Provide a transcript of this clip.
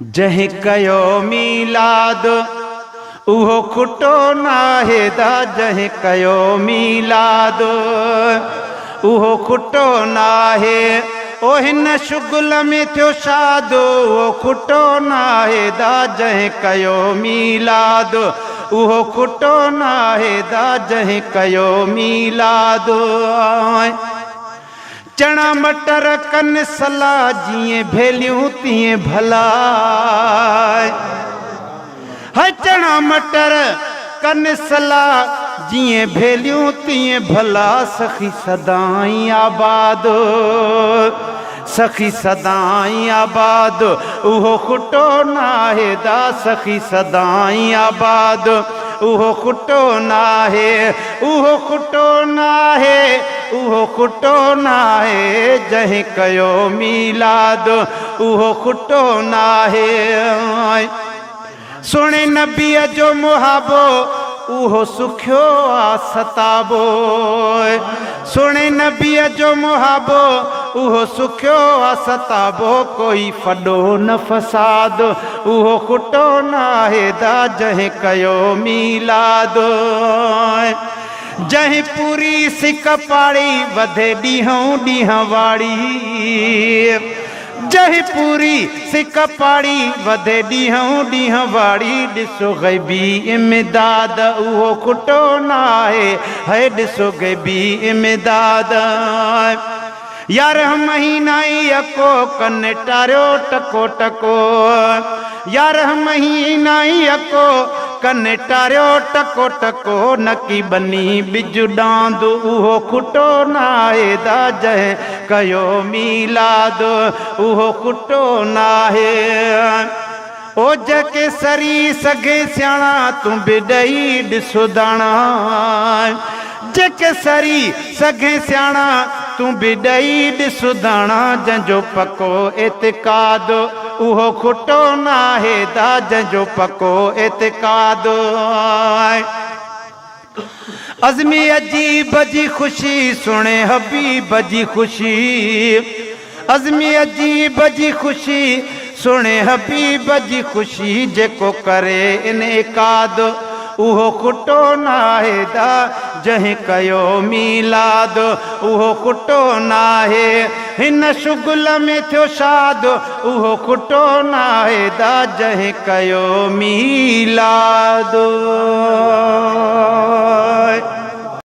जंहिं कयो मीलाद उहो खुटो नाहे दा, जंहिं कयो मीलाद उहो खुटो नाहे। ओ हिन शुगुल में थियो शादो उहो खुटो नाहे दा, जंहिं कयो मीलाद उहो खुटो नाहे दा, जंहिं कयो मीलाद। चणा मटर कन सला जीअं भेलियूं तीअं भला, है चणा मटर कन सला जीअं भेलियूं तीअं भला। सखी सदाई आबाद, सखी सदाई आबाद उहो खुटो नाहे दा, सखी सदाई आबाद उहो खुटो नाहे, उहो खुटो नाहे, उहो खुटो नाहे। जंहिं कयो मीलाद उहो खुटो नाहे। सुणे नबीअ जो मुहाबो उहो सुखियो आ सताबो, सुणे नबीअ जो मुहाबो उहो सुखियो आ सताबो। कोई फॾो न फसाद उहो खुटो नाहे दा, जंहिं कयो मीलाद। जंहिं पूरी सिक पाड़ी वधे ॾींहों ॾींहं वाड़ी, जंहिं पूरी सिक पाड़ी वधे ॾींहों ॾींहं वाड़ी। ॾिसो ग़ैबी इमदाद उहो खुटो नाहे, है ॾिसो ग़ैबी इमदाद। 11 महीना ई अको कन टारियो टको टको, 11 महीना ई अको कन टारियो टको टको। नकी बनी बिज डांद उहो खुटो नाहे दा, जंहिं कयो मीलाद उहो खुटो नाहे। ओ जके सरी सघे सियाणा तूं बि ॾेई ॾिसो दाणा, जके सरी सघे सियाणा तूं बि ॾेई ॾिसो दाणा। जंहिंजो पको एतिक़ाद उहो खुटो नाहे दा, जंहिंजो पको एतिक़ाद। अज़मी अजीब जी ख़ुशी सुणे हबीब जी ख़ुशी, अज़मी अजीब जी ख़ुशी सुणे हबीब जी ख़ुशी। जेको करे इनकाद उहो खुटो नाहे दा, जंहिं कयो मीलाद उहो खुटो नाहे। हिन शुगुल में थियो शाद उहो खुटो नाहे दा, जंहिं कयो मीलाद।